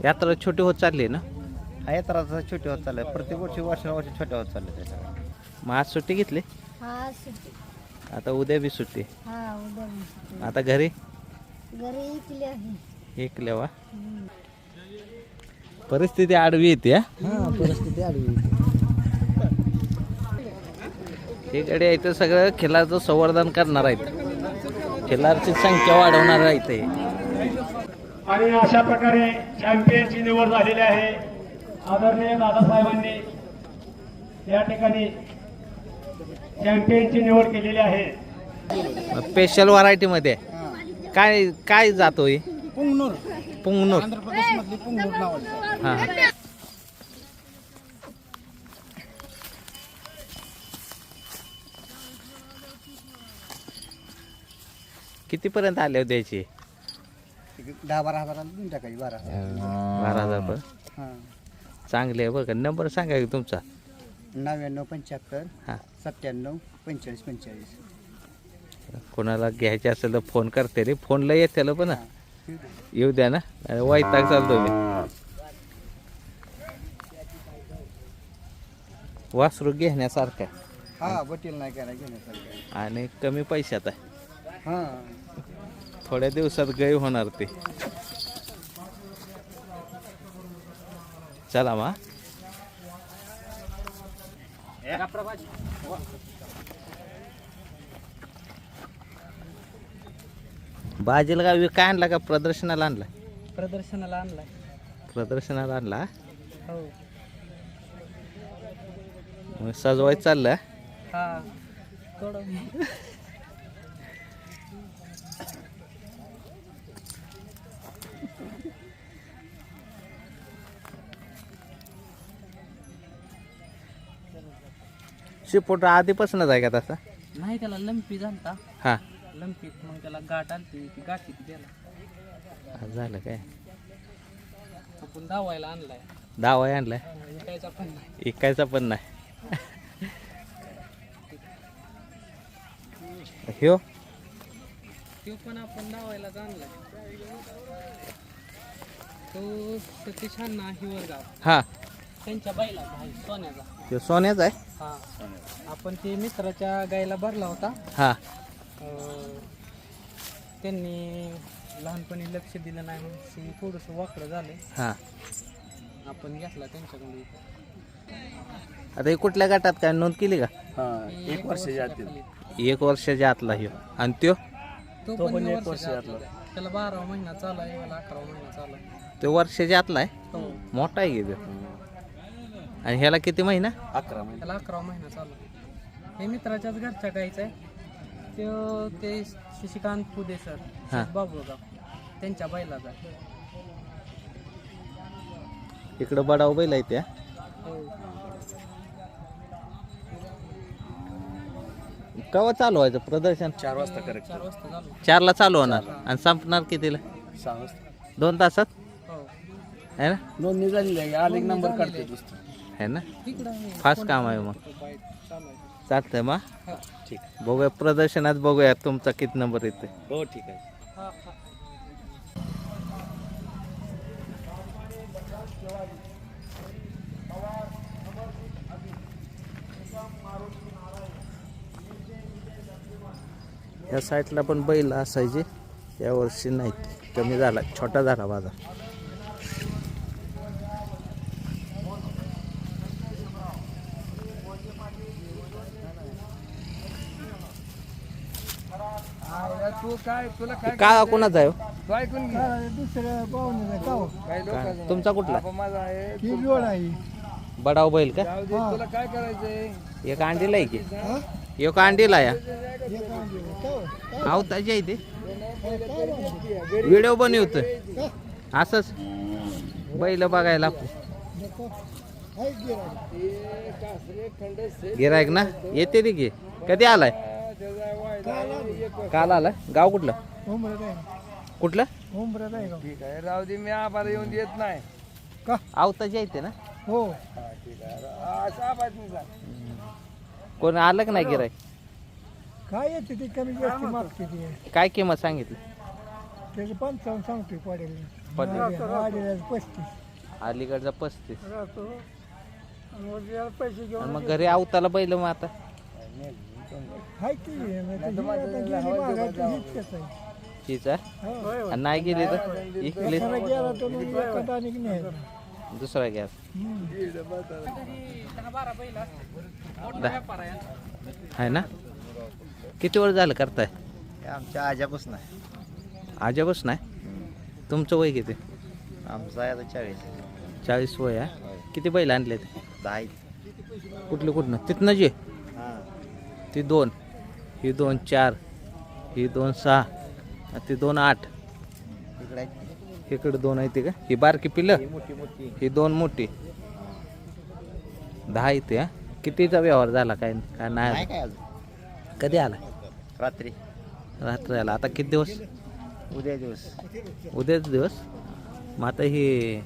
यात्रा छोटी होत चालली आहे ना. हा यात्रा छोटी होत चाललंय प्रत्येक वर्षी छोट्या होत चालले त्याच्या. मग आज सुट्टी घेतली. हा सुट्टी. आता उद्या बी सुट्टी. हा उद्या पण सुट्टी. आता घरी घरी इकली आहे. एकल्या वा. परिस्थिती आडवी येते हा. हा परिस्थिती आली. हे गडे आहे तर सगळं खिलारचं संवर्धन करणार आहेत. खिलारची संख्या वाढवणार आहे ते. आणि अशा प्रकारे चॅम्पियनची निवड झालेली आहे. आदरणीय दादासाहेबांनी या ठिकाणी चॅम्पियनची निवड केलेली आहे. स्पेशल व्हरायटी मध्ये काय काय जातो हे. पुंगनूर पुंगनूर. आंध्र प्रदेश मधली पुंगनूर नावाची. हा. कितीपर्यंत आले होते याची. 10-12 हजाराला देऊन टाकायची. 12,000 पण हां. चांगले आहे बघा. नंबर सांगा की तुमचा. 9975 हा. 97 45 45. कोणाला घ्यायचे असेल तर फोन करते रे. फोनला येते पण येऊ द्या ना. वैताग चालतो मी. वासरू घेण्यासारखं आहे. हा बटील नाही काय घेण्यासारखं. आणि कमी पैशात आहे. हां. थोड्या दिवसात गाय होणार ते. चला मा. बाजीला गावी काय आणला का प्रदर्शनाला आणला. प्रदर्शनाला आणलाय. प्रदर्शनाला आणला. हो. मग सजवायचं चाललं. हा थोडं. शिपोट आधीपासूनच आहे का तसा. नाही त्याला लंपी झालता. हा. लंपीत मग त्याला गाठ आलती ती गाठी द्यायला झालं काय. आपण दावायला आणलाय. दावा आणलाय. विकायचा पण नाही. इकायचा पण नाही. ह्यो तो पण आपण दावायलाच आणलाय. तो सतीश अण्णा हिवरगाव हा. त्यांच्या बैलाचा आहे सोन्याचा. तो सोन्याचा आहे. हा आपण ते मित्राच्या गायला भरला होता. हा. त्यांनी लहानपणी लक्ष दिलं नाही म्हणून थोडंसं वाकडं झालं. हा. आपण घेतला त्यांच्याकडे. आता हे कुठल्या गटात काय नोंद केली का. हां. 1 वर्षाच्या आतील. 1 वर्षाच्या आतला ह्यो. आणि त्यो तो पण 1 वर्षाचा. त्याला 12वा महिना चालू आहे. मला 11वा महिना चालू आहे. तो वर्षाच्या आतला आहे. हो. मोठा आहे की तो. आणि ह्याला किती महिना. 11 महिने. त्याला 11वा महिना चालू आहे. हे मित्राच्याच घरच्या गायचं आहे. ते शशिकांत पुदे हा. सर बाबूगाव त्यांच्या बैलाचा. इकडं बडाव बैल आहे त्या. हो. केव्हा चालू व्हायचं प्रदर्शन. 4 वाजता करेक्ट. 4 वाजता चालू. 4ला चालू होणार आणि संपणार कितीला. 6 वाजता. 2 तासात हो. आहे ना. नोंदणी झालेली आहे. आले नंबर काढते दुसरं. आहे ना. तिकडं आहे. फास्ट काम आहे मग. चालू आहे. चालतंय मग. हा. ठीक. बघूया प्रदर्शनात बघूया तुमचा किती नंबर येते. हो ठीक आहे. हा, हा. या साईडला पण बैल असायचे. यावर्षी नाही. कमी झाला. छोटा झाला बाजार. तू काय तुला काय का कोणाचा आहे हो? तू ऐकून घे. दुसरं पाहुणे काही लोकांचं तुमचा कुठला. माझा आहे. ही जोड आहे. बडाव बैल का. जाऊ दे, तुला काय करायचंय. एक अंडीला आहे की. एक अंडीला या. आवताची आहे ते. व्हिडिओ बनवतोय असंच बैल बघायला. गिरायक ना येते ती की. कधी आलाय. काल आलाय. गाव कुठलं. कुठलं. ठीक आहे राहू दे. मी आम्हाला येऊन देत नाही. आवताची येते ना. हो. ठीक आहे. कोण आलं का नाही गिरायक. काय येते ते कमी जास्त मागते ते. काय किंमत सांगितली. त्याचे 55 सांगतोय पडेल पडेल. 35 अलीकडचा 35. राहतो आणि वरती पैसे घेऊन आणि मग घरी आवताला बैल मग आता हाय की हीच आहे आणि नाही गेली तर इकली दुसरा गॅस आहे ना. किती वेळ झालं करताय? आमच्या आजापासून आहे. आजच नाही. तुमचं वय किती? आमचं आहे आता 40 वय आहे. किती बैल आणले ते? 10. कुठलं कुठनं तिथनं जे ती 2 ही 2 4 ही 2 6 ती 2 8 इकडे इकडे 2 आहे ती का? ही बारकी पिल्लं मोठी ही 2 मोठी 10 इथे. हा कितीचा व्यवहार झाला काय काय नाही नाही? काय अजून. कधी आला? रात्री रात्री आला. आता किती दिवस? उद्या दिवस उद्याच दिवस. मग आता ही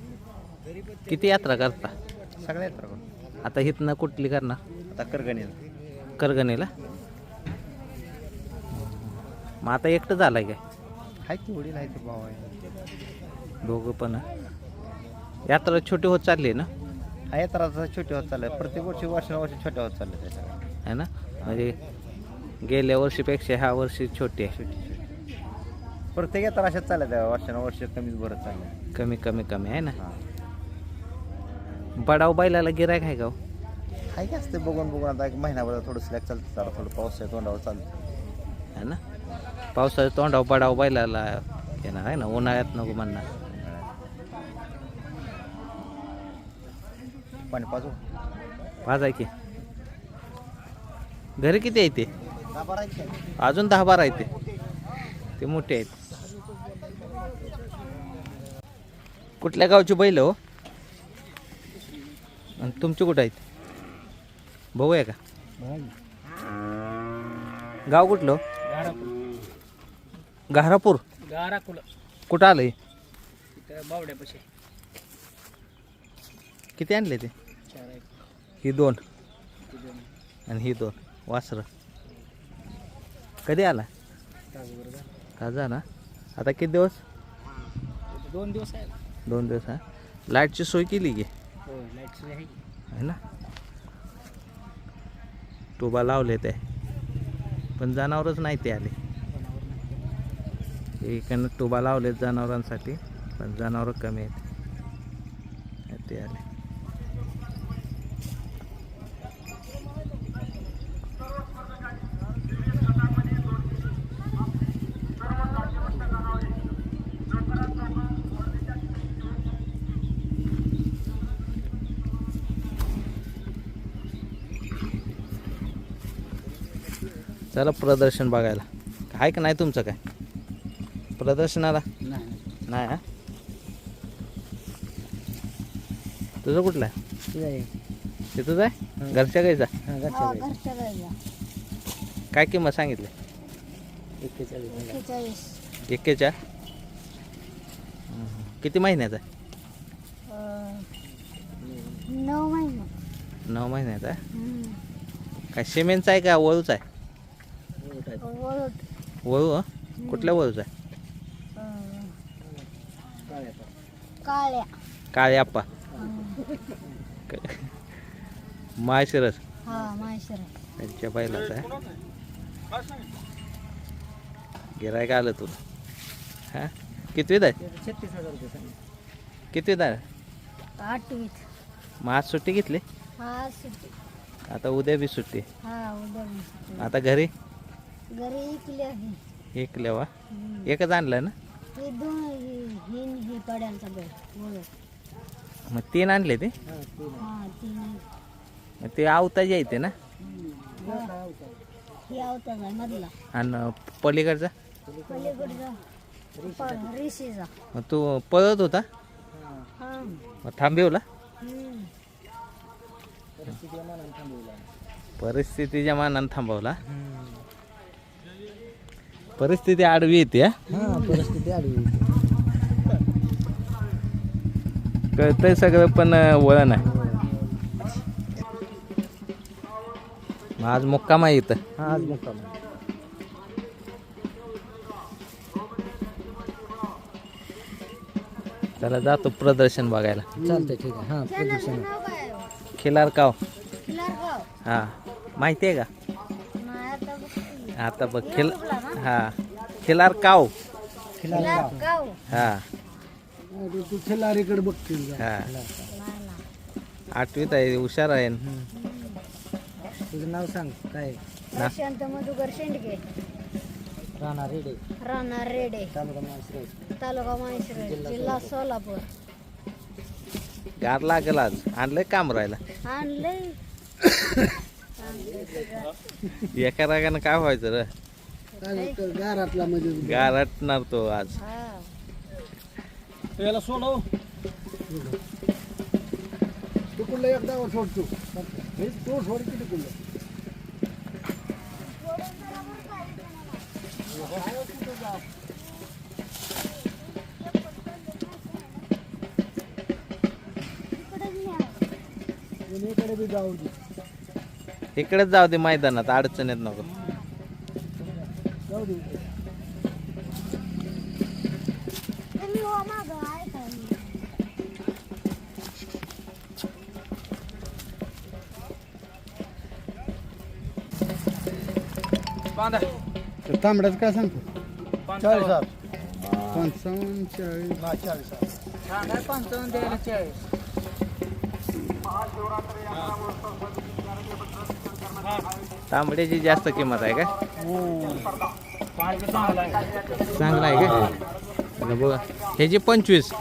किती यात्रा करता? सगळ्या येतात करून. आता हिथनं कुठली करणार? आता करगणीला करगणीला. मग आता एकटं झालाय काय? आहे की वडील आहे ते भाऊ आहे. दोघं पण. यात्रा छोटी होत चालली आहे ना, हा येतात छोटे होत चाललंय. प्रत्येक वर्षी वर्षानुवर्षी छोट्या होत चाललं त्याच्या है ना. म्हणजे गेल्या वर्षीपेक्षा ह्या वर्षी छोटी आहे. छोटी छोटी प्रत्येक येतात अशाच चालल्या वर्षानुवर्ष कमीच भरत चाललं. कमी कमी कमी आहे ना. हां बडाव बैलाला गिरायक आहे का हो? आहे की असते बघून बघून. आता एक महिनाभर थोडं स्लॅक चालतं. जरा थोडं पाऊस आहे तोंडावर चालतं है ना. पावसाच्या तोंडावर बडाव बैलाला येणार आहे ना. उन्हाळ्यात नको म्हणणार. पाणी पाजू पाच आहे की. घरी किती आहे ते? 10-12 आहेत. अजून 10-12 आहे ते मोठे आहेत. कुठल्या गावची बैल हो? आणि तुमची कुठं आहेत? भाऊ आहे का? गाव कुठलं? घारापूर. कुठं आलं? बावड्यापाशी किती आणले ते? ही 2 आणि ही 2 वासरं. कधी आला? ताजा ना. आता किती दिवस? 2 दिवस आहे. 2 दिवस. हा लाईटची सोय केली की हो लाईट आहे आहे ना. टोबा लावले ते पण जनावरच नाही ते आले. इकडनं टोबा लावलेत जनावरांसाठी पण जनावर कमी आहेत ते आले. चला प्रदर्शन बघायला. आहे का नाही तुमचं काय प्रदर्शनाला? नाही. हा तुझं कुठलं आहे? तिथंच आहे. घरच्या गायचा घरच्या गाईला काय किंमत सांगितली? 41. 41. किती महिन्याचा आहे? 9 महिने. 9 महिन्याचा आहे. काय सिमेंटचा आहे का वळूचा आहे? वळू. कुठल्या वळूचा आहे? काळ्या. काळे आप्पा माळशिरस हा माहेश्वर. त्यांच्या बैलाचा आहे. गिरायक आलं तुला. हा कितवीत आहे? 36,000 रुपये. कितवीत आहे? 8वीत. मग आज सुट्टी घेतली. हा सुट्टी. आता उद्या बी सुट्टी. हा उद्या पण सुट्टी. आता घरी घरी इकली आहे. एक लेवा एकच आणलं ना. हे 2 ही पड्यांचा बैल बोल. मग 3 आणले ते. हा 3 आहे. मग ते आवताचे येते ना. ही आवता आहे मधला. आणि पलीकडचा पलीकडचा रिशीचा. मग तू पळत होता हा. मग थांबवला. हम्म. परिस्थितीच्या मानानं थांबवला. परिस्थिती आडवी येते. हा परिस्थिती आली. कळतंय सगळं पण वळण आहे. मग आज मुक्काम आहे इथं. हा आज मुक्काम. चला जातो प्रदर्शन बघायला. चालतंय ठीक आहे. हां चॅनलचं नाव काय आहे? खिलारकाव. खिलारगाव. हा माहिती आहे का? नाही, आता बघते. आता बघ YouTubeला ना? हा खिलारकाव. खिलारगाव. हा तू खिलारीकडे बघतील हा नाही ना. 8वीत आहे, हुशार आहे. तुझं नाव सांग काय? प्रशांत मधुकर शेंडगे. राणा रेडे, राहणार रेडे. तालुका माळशिरस. तालुका माहेश्वरी, जिल्हा सोलापूर. गार लागेल आज. आणलंय काम राहायला. आणलंय. एका रागानं काय व्हायचं रे? गारातला म्हणजे गारटणार तो आज. हा. याला सोडव. तू कुठलं एकदा सोडतो तो सोड किती कुठलं. इकडे बी जाऊ दे. इकडेच जाऊ दे मैदानात, अडचणीत नको. जाऊ दे. तुम्ही हो मागं, आहे का? तांबड्याचं काय सांगतो? 40,000. 55 40. 40,000. द्यायला 40. तांबड्याची जास्त किंमत आहे का? चांगला आहे का? चला बघा ह्याची 25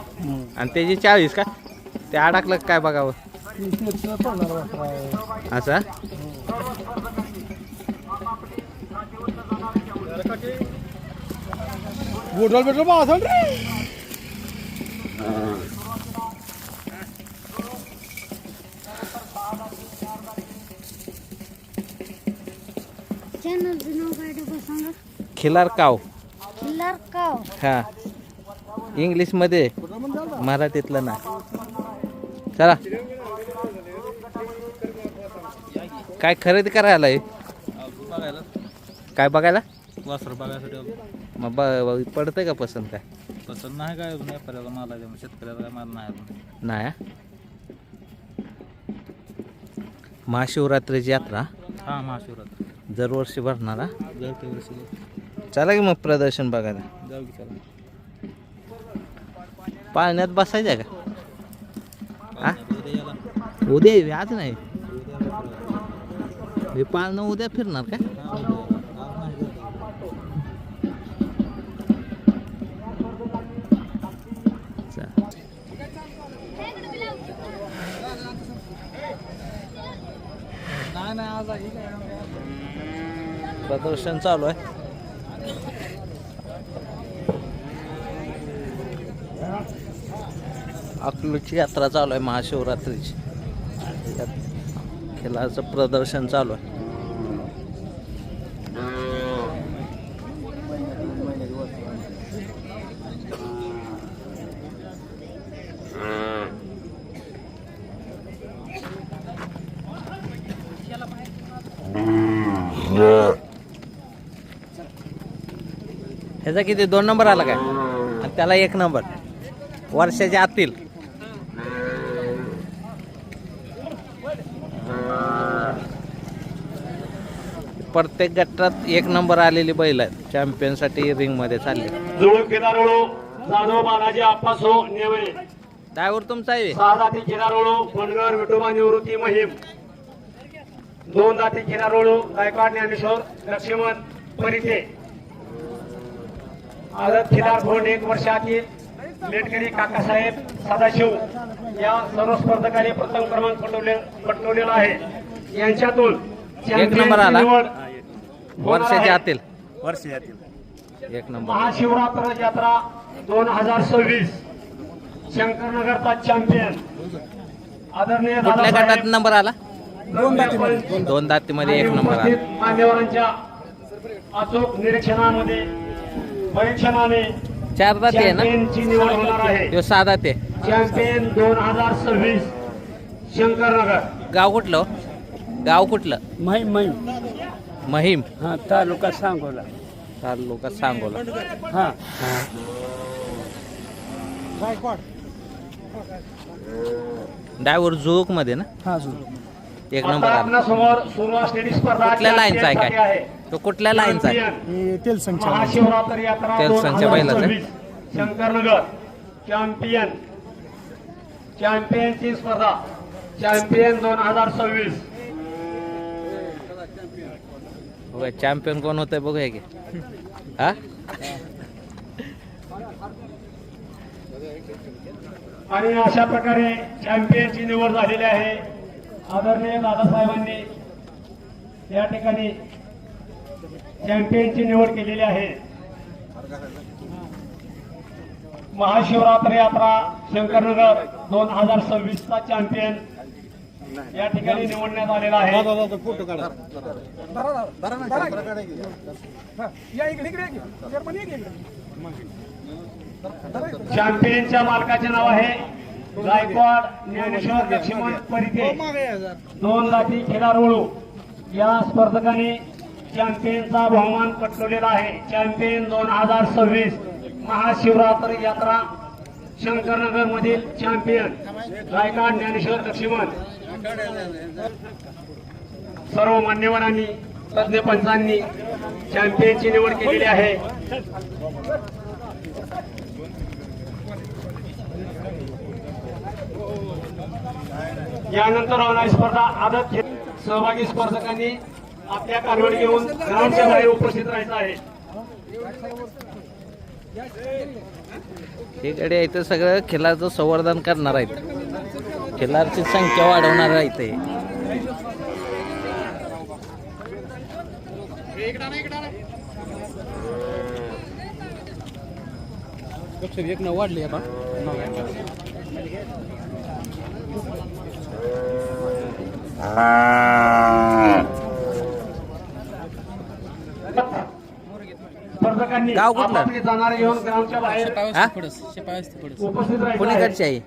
आणि त्याची 40 का? ते अडकलं काय बघावं असा. बोटल भेटलं बा असं रे. चॅनलचं नाव काय डबल सांगा. खिलारकाव. खिलारगाव. हा इंग्लिशमध्ये, मराठीतलं ना. चला काय खरेदी करायला आहे? काय बघायला? वासर बघायसाठी मग पडतंय का पसंत? काय पसंत नाही काय व्यापाऱ्याला माल आहे, शेतकऱ्याला काय माल नाही अजून. नाही हा? महाशिवरात्रीची यात्रा हा महाशिवरात्री दरवर्षी भरणार हा? जाऊ की वर्षी चला की मग प्रदर्शन बघायला. जाऊ की चला. पाळण्यात बसायचं आहे का? हा? उद्या याला उद्या येऊ, आज नाही. उद्या व्यापाऱ्याला. हे पाळणं उद्या फिरणार का? हा, उद्या. आज नाही जाऊ. नाही आज प्रदर्शन चालू आहे. अकलूजची यात्रा चालू आहे महाशिवरात्रीची. त्यात खिलारचं प्रदर्शन चालू आहे. ह्याचा किती 2 नंबर आला काय? आणि त्याला 1 नंबर वर्षाच्या आतील. प्रत्येक गटात 1 नंबर आलेली बैल आहेत. चॅम्पियन साठी रिंग मध्ये चालले. जुळून खिलारोळू जाधव बालाजी आप्पासो नेवळे. ड्रायव्हर तुमचा आहे? 6 दाती खिलारोळू बनगर विठोबा निवृत्ती महिम. 2 दाती खिलारोळू गायकवाड ज्ञानेश्वर लक्ष्मण परिते. आदत खिलार फोंड 1 वर्षातील लेटकरी काकासाहेब सदाशिव या सर्व स्पर्धकांनी प्रथम क्रमांक पटवलेला आहे. यांच्यातून 1 नंबर आला निवड वर्षाच्या आतील. वर्ष यातील 1 नंबर. महाशिवरात्र यात्रा 2026 शंकरनगरचा चॅम्पियन आदरणीय कुठल्या गटात दादासाहेब नंबर आला? 2 दातीमध्ये 1 नंबर आला. उपस्थित मान्यवरांच्या अचूक निरीक्षणामध्ये परीक्षणाने 4 दाती आहे ना? चॅम्पियनची निवड होणार आहे. तो 6 दाते. चॅम्पियन 2026 शंकरनगर. गाव कुठलं? गाव कुठलं? महिम. हा तालुका सांगोला. तालुका सांगोला. हा गायकवाड. ड्रायव्हर जोक मध्ये ना हा एक आता नंबर आला. आपणासमोर सुरू असलेली स्पर्धा कुठल्या लाईनचा आहे चॅम्पियनसाठी काय तो कुठल्या लाईनचा आहे महाशिवरात्री यात्रा तेलसंगच्या बैलाचं? 2026 शंकरनगर चॅम्पियनची स्पर्धा चॅम्पियन 2026. चॅम्पियन कोण होतंय बघूया की हा आणि अशा प्रकारे चॅम्पियनची निवड झालेली आहे. आदरणीय दादासाहेबांनी या ठिकाणी चॅम्पियनची निवड केलेली आहे. महाशिवरात्री यात्रा शंकरनगर 2026 चा चॅम्पियन या ठिकाणी निवडण्यात आलेला आहे. चॅम्पियनच्या मालकाचे नाव आहे गायकवाड ज्ञानेश्वर लक्ष्मण परिते, 2 लाठी खेळाडू. या स्पर्धकांनी चॅम्पियनचा बहुमान पटकावलेला आहे. चॅम्पियन 2026 महाशिवरात्री यात्रा शंकरनगर मधील चॅम्पियन गायकवाड ज्ञानेश्वर लक्ष्मण. सर्व मान्यवरांनी तज्ञ पंचांनी चॅम्पियनची निवड केलेली आहे. यानंतर होणारी स्पर्धा आदत सहभागी स्पर्धकांनी आपल्या कालवड घेऊन ग्राउंडच्या बाहेर उपस्थित राहायचं आहे. इकडे इथं सगळं खिलारचं संवर्धन करणार आहेत. खिलारची संख्या वाढवणार आहे इथे. एक नाव वाढली आता स्पर्धकांनी गाव कुठलं? आपापली जाणारे घेऊन ग्राउंडच्या बाहेर हा? उपस्थित राहायचं आहे. कोणीकडची आहे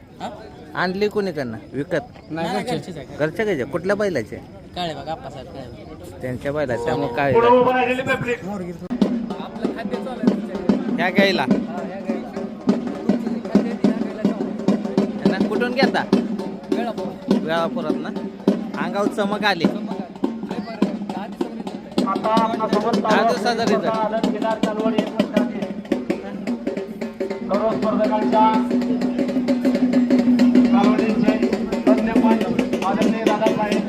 आणली कोणीकडनं विकत घरच्या घ्यायच्या कुठल्या बैलाचे काळे बघा आप्पासाहेब काळे त्यांच्या बैलाचे त्यामुळे काय पुढे उभं राहिलेले पब्लिक ह्या घ्यायला यांना कुठून घेता वेळापुरात ना अंगावर चमक आली. आता आपणासोबत दहा दिवसाचा result. आदत केदार कालवड एक वर्षाचे सर्व स्पर्धकांच्या कालवडींचे तज्ञ पंच आदरणीय दादासाहेब,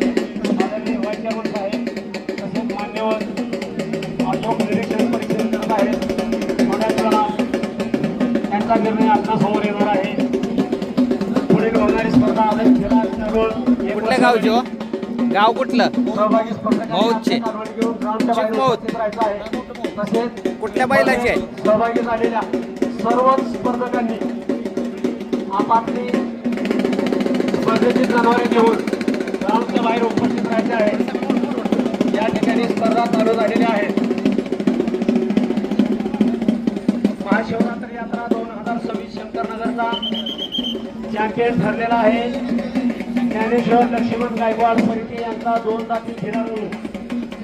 आदरणीय व्हाईस चेअरमन साहेब तसेच मान्यवर अशोक निरीक्षण परीक्षण करत आहेत. थोड्याच वेळात त्यांचा निर्णय आपणासमोर येणार आहे. पुढील होणारी स्पर्धा आदत केदार कालवड एक कुठल्या गावचे हो गाव कुठलं सहभागी स्पर्धकांनी मौजचे. आपल्या कालवड घेऊन ग्राउंडच्या बाहेर चिकमौज. उपस्थित राहायचं आहे. तसेच कुठल्या बैलाचे आहे सहभागी झालेल्या सर्व स्पर्धकांनी आपापली स्पर्धेची जनावरे घेऊन ग्राउंडच्या बाहेर उपस्थित राहायचे आहे. या ठिकाणी स्पर्धा चालू झालेल्या आहेत. महाशिवरात्री यात्रा 2026 शंकरनगरचा चॅम्पियन ठरलेला आहे. ज्ञानेश्वर लक्ष्मण गायकवाड परिटे यांचा 2 जाती खेळाडू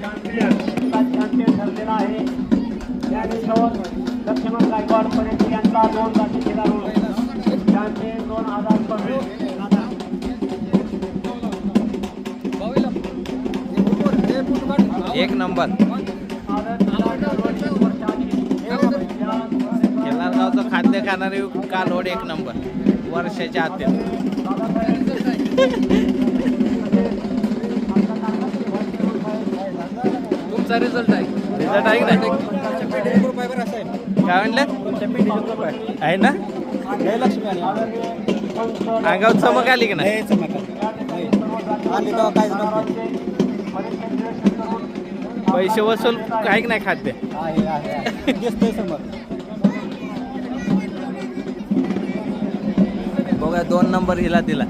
चॅम्पियन ठरलेला आहे. ज्ञानेश्वर लक्ष्मण गायकवाड परिटे यांचा 2 जाती खेळाडू चॅम्पियन 2026. एक नंबर केलारगावचं खाद्य खाणारी कालवड एक नंबर वर्षाच्या आत. तुमचा रिझल्ट आहे रिझल्ट आहे ना काय म्हणलं आहे ना अंगावर चमक आली की नाही पैसे वसूल काय की नाही खाद्य बघा 2 नंबर हिला दिला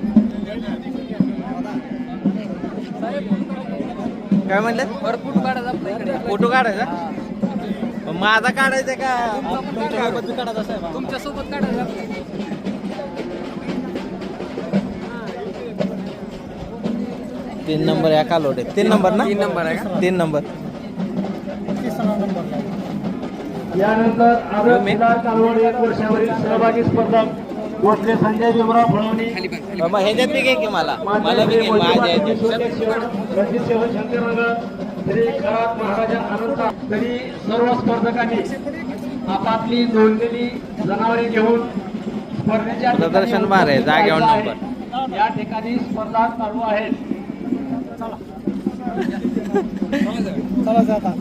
काय म्हणलं भरपूर काढायचं आपल्या इकडे फोटो काढायचा माझा काढायचा का तुमच्या सोबत काढायचं 3 नंबर या कालोडे 3 नंबर ना 3 नंबर आहे का 3 नंबर यानंतर आदत केदार कालवड 1 वर्षावरील सहभागी स्पर्धक भोसले संजय भीमराव फळवणी मग ह्याच्यात बी घे की मला बी घे माझ्या ह्याच्यात. रणजित सिंह शंकरनगर श्री खरात महाराजा अनंता तरी सर्व स्पर्धकांनी आपापली नोंदलेली जनावरे घेऊन स्पर्धेच्या ठिकाणी प्रदर्शन बार आहे, जागेवर उपस्थित नंबर. आहे. या ठिकाणी स्पर्धा चालू आहेत.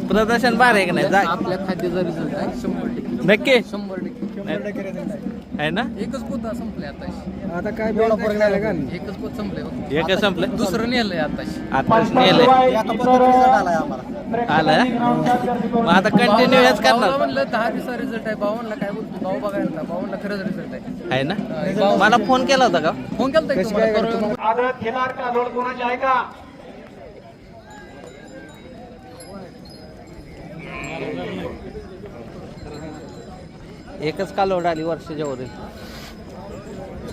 प्रदर्शन बार आहे की नाही जा आपल्या खाद्याचा रिझल्ट आहे 100%. नक्की 100% आहे ना. एकच पोत संपले आताशी. आता काय एवढा फरक नाही का एकच पोत संपले बघ. एक संपलं दुसरं नेलंय आताशी. आता नेलंय आलाय आम्हाला आलं मग आता कंटिन्यू हेच भाऊला करणार म्हणलं 10-20 रिझल्ट आहे. भावांना काय बोलतो, भाऊ बघायला भावांना खरंच रिझल्ट आहे. आहे ना. मला फोन केला होता का. फोन केलता की तुम्हाला परवा? आदत खिलार का लोड कोणाची आहे का? एकच कालोड आली वर्षाच्या वरील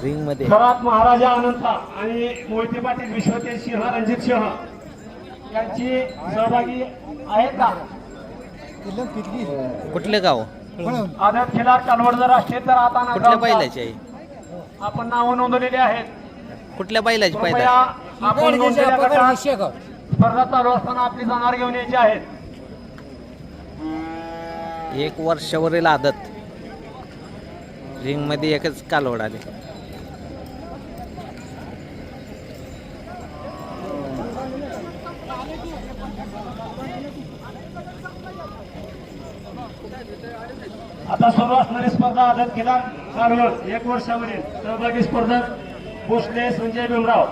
रिंग मध्ये. खरात महाराजा अनंता आणि मोहिते पाटील विश्वतेज सिंह रणजित सिंह यांची सहभागी आहेत का? कुठले गाव आदत खिलार कालवड जर असते तर आता कुठल्या बैलाची आहे. आपण नावं नोंदवलेली आहेत. कुठल्या बैलाची कृपया पैदा. आपण नोंदलेल्या गटात स्पर्धा चालू असताना आपली जनावर घेऊन यायची आहेत. एक वर्षावरील आदत रिंग मध्ये एकच कालवड आली. आता सुरू असणारी स्पर्धा आदत खिलार कालवड 1 वर्षावरील सहभागी स्पर्धक भोसले संजय भीमराव.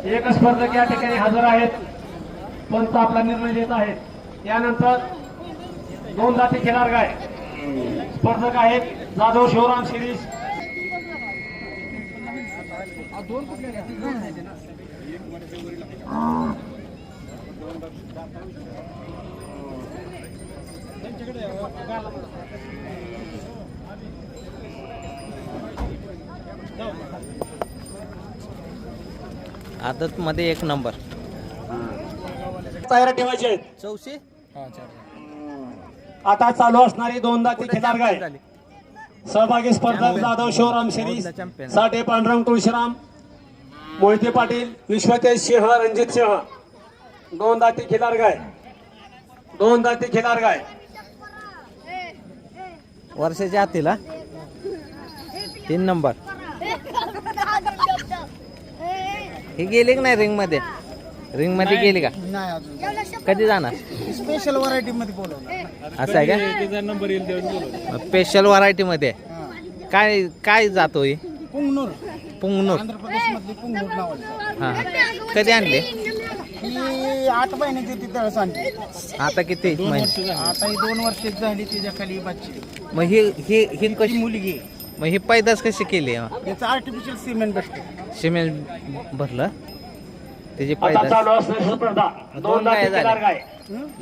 एक स्पर्धक या ठिकाणी हजर आहेत. पंच आपला निर्णय देत आहेत. त्यानंतर 2 जाती खिलार गाय स्पर्धक आहेत जाधव शिवराम शिरीष. आदत मध्ये 1 नंबर. तयार ठेवायचे आहेत. 400 आता चालू असणारी 2 जाती खिलार गाय सहभागी स्पर्धक जाधव शिवराम शिरीष साठे पांडुरंग तुळशीराम मोहिते पाटील विश्वतेज सिंह रणजित सिंह. 2 जाती खिलार गाय 2 जाती खिलार गाय वर्षाच्या आतील 3 नंबर. ही गेली की नाही रिंग मध्ये. रिंग मध्ये गेली का नाही अजून कधी जाणार. स्पेशल व्हरायटी मध्ये बोलवलं. असं आहे का. स्पेशल व्हरायटी मध्ये काय काय जातो ही. पुंगनूर पुंगनूर. आंध्र प्रदेश मधली पुंगनूर नावाची. हा कधी आणले. ही 8 महिन्याची ती तळस आणली. आता किती महिने. आता ही 2 वर्षाची झाली. त्याच्या खाली बच्ची मग ही कशी मुलगी आहे. मग ही पैदास कशी केली. याचं आर्टिफिशियल सिमेंट भेटते. सिमेंट भरलं त्याची आता पैदास. चालू असणारी स्पर्धा 2 जाती खिलार गाय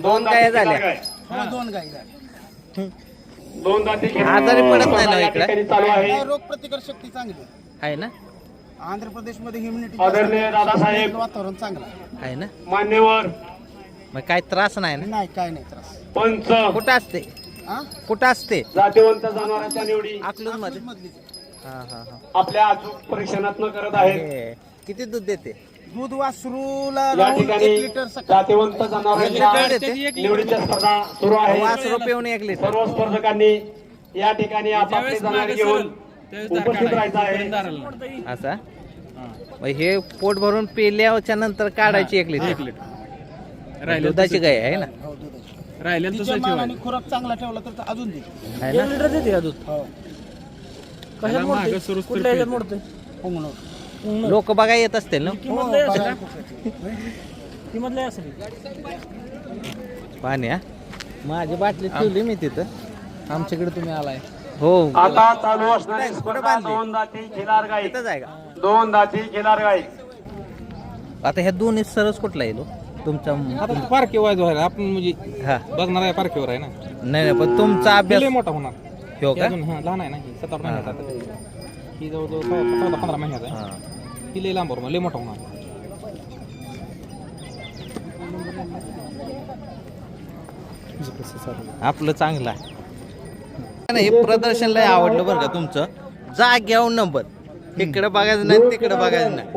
2 काय झाल्या. हा 2 गाई झाली. 2 जाती खिलार आजारी पडत नाही ना या इकडे. ठिकाणी चालू आहे. काय रोग प्रतिकार शक्ती चांगली आहे. आहे ना. आंध्र प्रदेशमध्ये ह्युमिनिटी आदरणीय दादासाहेब वातावरण चांगलं आहे. आहे ना. मान्यवर मग काय त्रास नाही ना. नाही काय नाही त्रास. पंच कुठं असते. हा कुठं असते. जातीवंत जनावरांच्या निवडी अकलूज मध्ये. मधलीच आहे. हा हा हा. आपल्या अचूक परीक्षणात्मक करत आहेत. हे, किती दूध देते. दूध वासरूला या राहून ठिकाणी 1 लिटर सकाळी. जातीवंत लिटर जनावरांच्या देते? निवडीच्या स्पर्धा सुरू आहे. 5 रुपये येऊन 1 लिटर. सर्व स्पर्धकांनी या ठिकाणी आपापली जनावरे घेऊन उपस्थित राहायचं आहे. असा मग हे पोट भरून पेल्याच्या नंतर काढायची 1 लिटर. दुधाची गाय आहे ना. हो, दुधाची. तिच्या मानाने खुराक चांगला ठेवला तर अजून दे. आहे ना. हो पुंगनूर. लोक बघा येत असतील ना. हो, बघा खूप येते. पाणी हा. माझी बाटली ठेवली मी तिथं. आमच्याकडे तुम्ही आलाय. हो आता चालू असणारी कुठं स्पर्धा बांधली? 2 जाती खिलार गाई इथंच आहे का. 2 जाती खिलार गाई. आता ह्या दोन्ही सरस कुठला येलो तुमचा. पारखेवर आहे आपण म्हणजे हा बघणार आहे पारखेवर आहे ना. नाही पण तुमचा अभ्यास लय मोठा होणार. हो ही का. अजून लहान आहे ना. ही 7-8 महिन्याचा आता. ही जवळजवळ 14-15 महिन्याचा आहे. हा. ही लय लांब लय मोठा होणार. आपलं चांगलं आहे. नाही हे प्रदर्शन लय आवडलं बरं का तुमचं. जाग्यावर नंबर, इकडे बघायचं नाही तिकडे बघायचं नाही,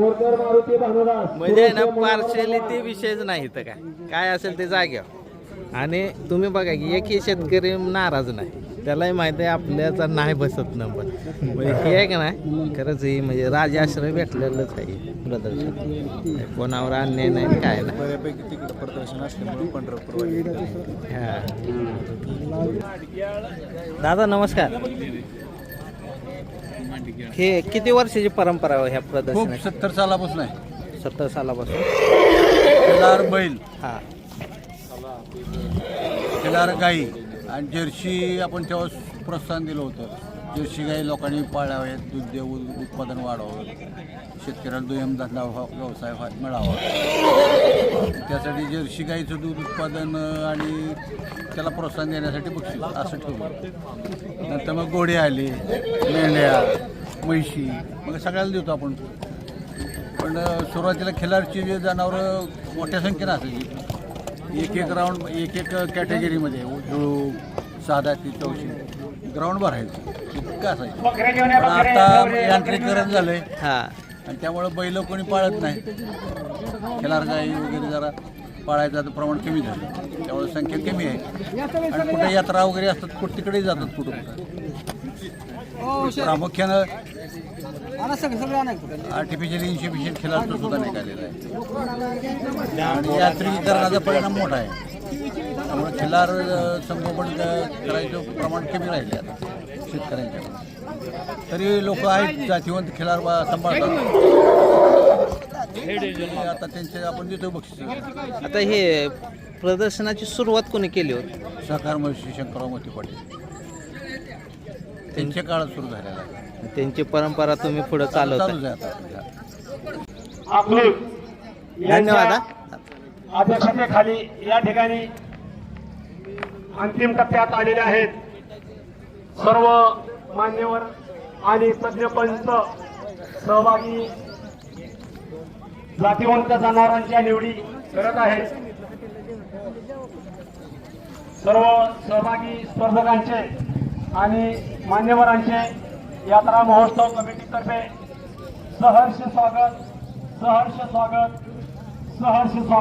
म्हणजे आहे ना पार्शलिटी विषयच नाही तर काय असेल ते जाग्यावर. आणि तुम्ही बघा की एकही शेतकरी नाराज नाही, त्यालाही माहिती आहे आपल्याचा नाही बसत नंबर. म्हणजे हे आहे का नाही खरंच ही म्हणजे राजाश्रय भेटलेलंच आहे प्रदर्शन, कोणावर अन्याय नाही काय नाही. बऱ्यापैकी तिकडे प्रदर्शन असल्यामुळे पंढरपूर हा. दादा नमस्कार. हे किती वर्षाची परंपरा आहे ह्या प्रदर्शनाची? 70 सालापासून आहे. 70 सालापासून. खिलार बैल, हा खिलार गाई आणि जर्सी आपण तेव्हा प्रोत्साहन दिलं होतं. जर्सी गाई लोकांनी पाळाव्यात, दूध देऊन उत्पादन वाढावं, शेतकऱ्याला दुय्यम धंदा व्यवसाय मिळावा, त्यासाठी जर्सी गाईचं दूध उत्पादन आणि त्याला प्रोत्साहन देण्यासाठी बक्षीस असं ठेवलं. नंतर मग घोडे आले, मेंढ्या, म्हैशी, मग सगळ्याला देतो आपण. पण सुरुवातीला खिलारची जे जनावरं मोठ्या संख्येनं असायची, एक राऊंड एक कॅटेगरीमध्ये झुळूक, साधा ती चौशी ग्राउंड भरायचं इतकं असायचं. पण आता यांत्रिकरण झालंय हा आणि त्यामुळं बैल कोणी पाळत नाही. खिलार गाई वगैरे जरा पाळायचं प्रमाण कमी झालं, त्यामुळे संख्या कमी आहे. आणि कुठे यात्रा वगैरे असतात कुठं तिकडेही जातात कुठं. प्रामुख्यानं आर्टिफिशियल इन्शिबिशन खिलारचं सुद्धा निघालेलं आहे आणि यांत्रिकीकरणाचा परिणाम मोठा आहे. त्यामुळे खिलार संगोपन करायचं प्रमाण कमी राहिले आता शेतकऱ्यांच्या. तरी लोक आहेत जातीवंत खिलार सांभाळतात, आता त्यांचे आपण देतो बक्षीस. आता हे प्रदर्शनाची सुरुवात कोणी केली होती? सहकार महर्षी शंकरराव मोती पाटील त्यांच्या काळात सुरू झालेला आहे. त्यांची परंपरा तुम्ही पुढे चालवता. चालूच आहे आता. अकलूज धन्यवाद हा. अध्यक्षतेखाली या ठिकाणी अंतिम टप्प्यात आलेले आहेत. सर्व मान्यवर आणि तज्ञ पंच सहभागी जातीवंत जनावरांच्या निवडी करत आहेत. सर्व सहभागी स्पर्धकांचे आणि मान्यवरांचे यात्रा महोत्सव कमिटीतर्फे सहर्ष स्वागत, सहर्ष स्वागत, सहर्ष स्वागत.